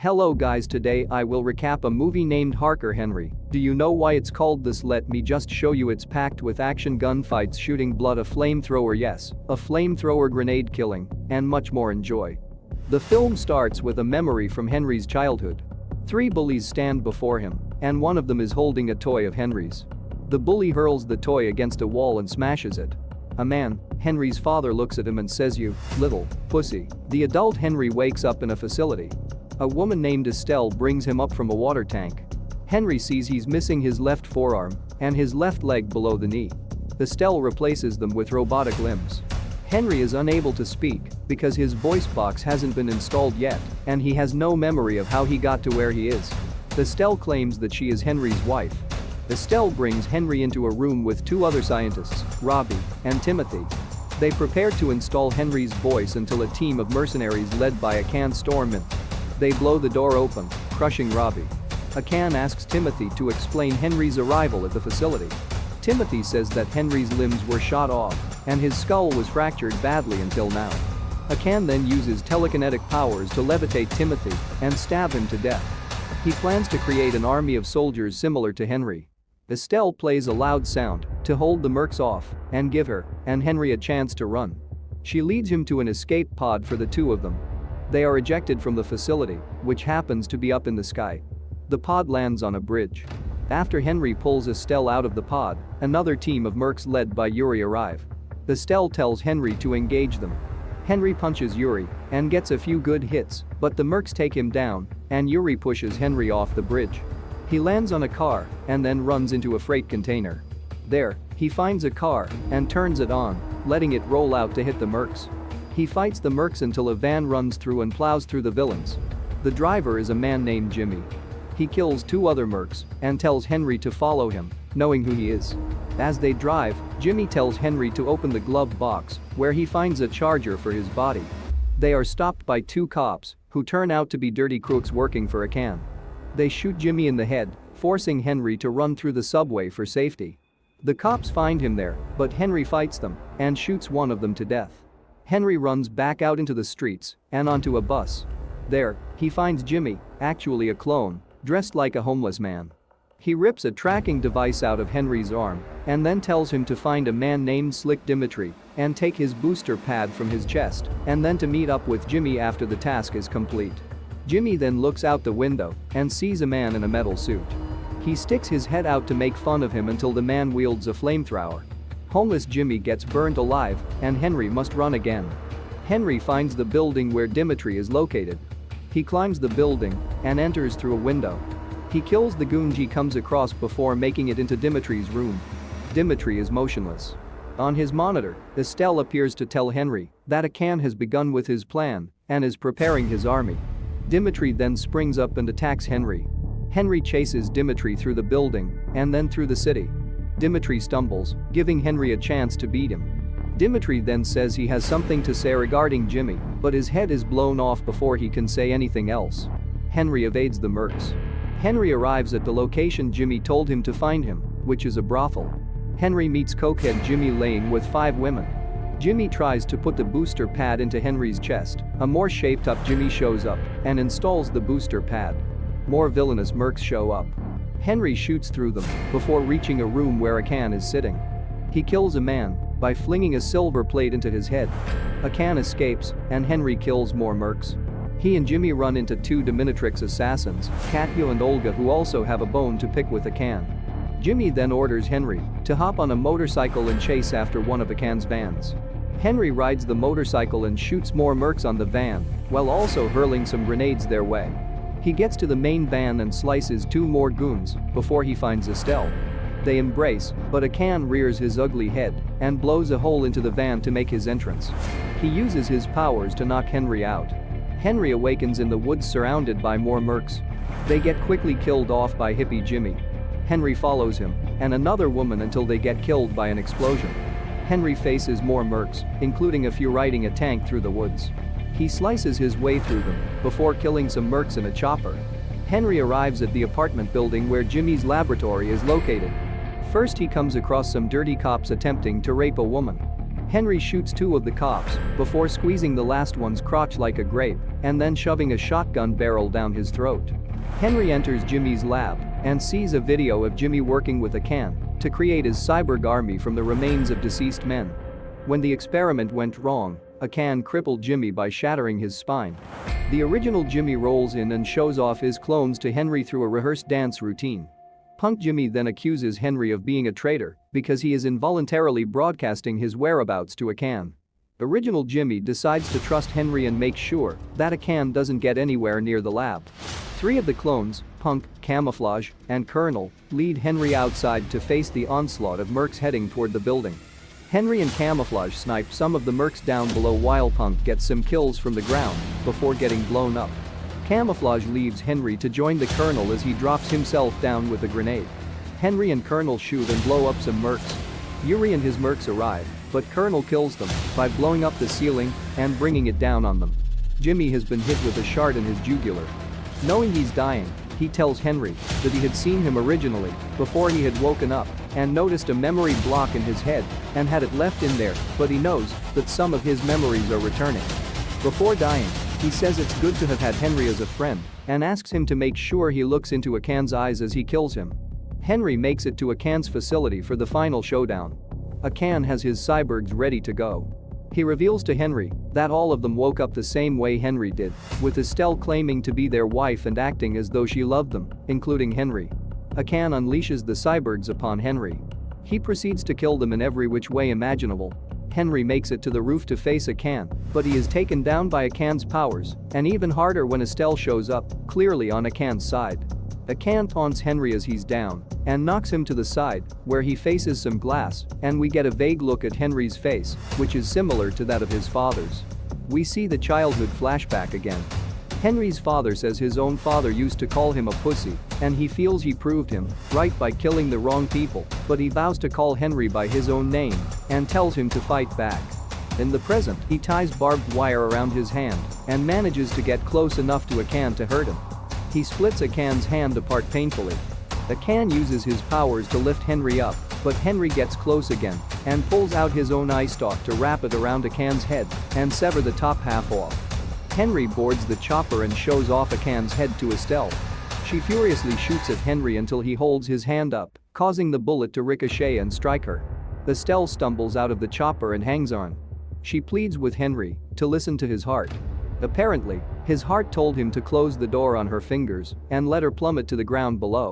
Hello guys, today I will recap a movie named Henry. Do you know why it's called this? Let me just show you. It's packed with action, gunfights, shooting blood, a flamethrower, yes, a flamethrower, grenade killing, and much more. Enjoy. The film starts with a memory from Henry's childhood. 3 bullies stand before him, and one of them is holding a toy of Henry's. The bully hurls the toy against a wall and smashes it. A man, Henry's father, looks at him and says, "You little pussy." The adult Henry wakes up in a facility. A woman named Estelle brings him up from a water tank. Henry sees he's missing his left forearm and his left leg below the knee. Estelle replaces them with robotic limbs. Henry is unable to speak because his voice box hasn't been installed yet and he has no memory of how he got to where he is. Estelle claims that she is Henry's wife. Estelle brings Henry into a room with 2 other scientists, Robbie and Timothy. They prepare to install Henry's voice until a team of mercenaries led by Akan storm in. They blow the door open, crushing Robbie. Akan asks Timothy to explain Henry's arrival at the facility. Timothy says that Henry's limbs were shot off and his skull was fractured badly until now. Akan then uses telekinetic powers to levitate Timothy and stab him to death. He plans to create an army of soldiers similar to Henry. Estelle plays a loud sound to hold the mercs off and give her and Henry a chance to run. She leads him to an escape pod for the 2 of them. They are ejected from the facility, which happens to be up in the sky. The pod lands on a bridge. After Henry pulls Estelle out of the pod, another team of mercs led by Yuri arrive. Estelle tells Henry to engage them. Henry punches Yuri and gets a few good hits, but the mercs take him down and Yuri pushes Henry off the bridge. He lands on a car and then runs into a freight container. There, he finds a car and turns it on, letting it roll out to hit the mercs. He fights the mercs until a van runs through and plows through the villains. The driver is a man named Jimmy. He kills 2 other mercs and tells Henry to follow him, knowing who he is. As they drive, Jimmy tells Henry to open the glove box, where he finds a charger for his body. They are stopped by 2 cops, who turn out to be dirty crooks working for Akan. They shoot Jimmy in the head, forcing Henry to run through the subway for safety. The cops find him there, but Henry fights them and shoots one of them to death. Henry runs back out into the streets and onto a bus. There, he finds Jimmy, actually a clone, dressed like a homeless man. He rips a tracking device out of Henry's arm and then tells him to find a man named Slick Dimitri and take his booster pad from his chest and then to meet up with Jimmy after the task is complete. Jimmy then looks out the window and sees a man in a metal suit. He sticks his head out to make fun of him until the man wields a flamethrower. Homeless Jimmy gets burnt alive and Henry must run again. Henry finds the building where Dimitri is located. He climbs the building and enters through a window. He kills the goon he comes across before making it into Dimitri's room. Dimitri is motionless. On his monitor, Estelle appears to tell Henry that Akan has begun with his plan and is preparing his army. Dimitri then springs up and attacks Henry. Henry chases Dimitri through the building and then through the city. Dimitri stumbles, giving Henry a chance to beat him. Dimitri then says he has something to say regarding Jimmy, but his head is blown off before he can say anything else. Henry evades the mercs. Henry arrives at the location Jimmy told him to find him, which is a brothel. Henry meets cokehead Jimmy laying with 5 women. Jimmy tries to put the booster pad into Henry's chest. A more shaped up Jimmy shows up and installs the booster pad. More villainous mercs show up. Henry shoots through them before reaching a room where Akan is sitting. He kills a man by flinging a silver plate into his head. Akan escapes and Henry kills more mercs. He and Jimmy run into 2 dominatrix assassins, Katya and Olga, who also have a bone to pick with Akan. Jimmy then orders Henry to hop on a motorcycle and chase after one of Akan's vans. Henry rides the motorcycle and shoots more mercs on the van while also hurling some grenades their way. He gets to the main van and slices 2 more goons before he finds Estelle. They embrace, but Akan rears his ugly head and blows a hole into the van to make his entrance. He uses his powers to knock Henry out. Henry awakens in the woods surrounded by more mercs. They get quickly killed off by hippie Jimmy. Henry follows him and another woman until they get killed by an explosion. Henry faces more mercs, including a few riding a tank through the woods. He slices his way through them before killing some mercs in a chopper. Henry arrives at the apartment building where Jimmy's laboratory is located. First he comes across some dirty cops attempting to rape a woman. Henry shoots 2 of the cops before squeezing the last one's crotch like a grape and then shoving a shotgun barrel down his throat. Henry enters Jimmy's lab and sees a video of Jimmy working with Akan to create his cyborg army from the remains of deceased men. When the experiment went wrong, Akan crippled Jimmy by shattering his spine. The original Jimmy rolls in and shows off his clones to Henry through a rehearsed dance routine. Punk Jimmy then accuses Henry of being a traitor because he is involuntarily broadcasting his whereabouts to Akan. Original Jimmy decides to trust Henry and make sure that Akan doesn't get anywhere near the lab. 3 of the clones, Punk, Camouflage, and Colonel, lead Henry outside to face the onslaught of mercs heading toward the building. Henry and Camouflage snipe some of the mercs down below while Punk gets some kills from the ground before getting blown up. Camouflage leaves Henry to join the Colonel as he drops himself down with a grenade. Henry and Colonel shoot and blow up some mercs. Yuri and his mercs arrive, but Colonel kills them by blowing up the ceiling and bringing it down on them. Jimmy has been hit with a shard in his jugular. Knowing he's dying, he tells Henry that he had seen him originally before he had woken up and noticed a memory block in his head and had it left in there, but he knows that some of his memories are returning. Before dying, he says it's good to have had Henry as a friend and asks him to make sure he looks into Akan's eyes as he kills him. Henry makes it to Akan's facility for the final showdown. Akan has his cyborgs ready to go. He reveals to Henry that all of them woke up the same way Henry did, with Estelle claiming to be their wife and acting as though she loved them, including Henry. Akan unleashes the cyborgs upon Henry. He proceeds to kill them in every which way imaginable. Henry makes it to the roof to face Akan, but he is taken down by Akan's powers, and even harder when Estelle shows up, clearly on Akan's side. Akan taunts Henry as he's down and knocks him to the side, where he faces some glass, and we get a vague look at Henry's face, which is similar to that of his father's. We see the childhood flashback again. Henry's father says his own father used to call him a pussy, and he feels he proved him right by killing the wrong people, but he vows to call Henry by his own name and tells him to fight back. In the present, he ties barbed wire around his hand and manages to get close enough to Akan to hurt him. He splits Akan's hand apart painfully. Akan uses his powers to lift Henry up, but Henry gets close again and pulls out his own eye stalk to wrap it around Akan's head and sever the top half off. Henry boards the chopper and shows off Akan's head to Estelle. She furiously shoots at Henry until he holds his hand up, causing the bullet to ricochet and strike her. Estelle stumbles out of the chopper and hangs on. She pleads with Henry to listen to his heart. Apparently, his heart told him to close the door on her fingers and let her plummet to the ground below.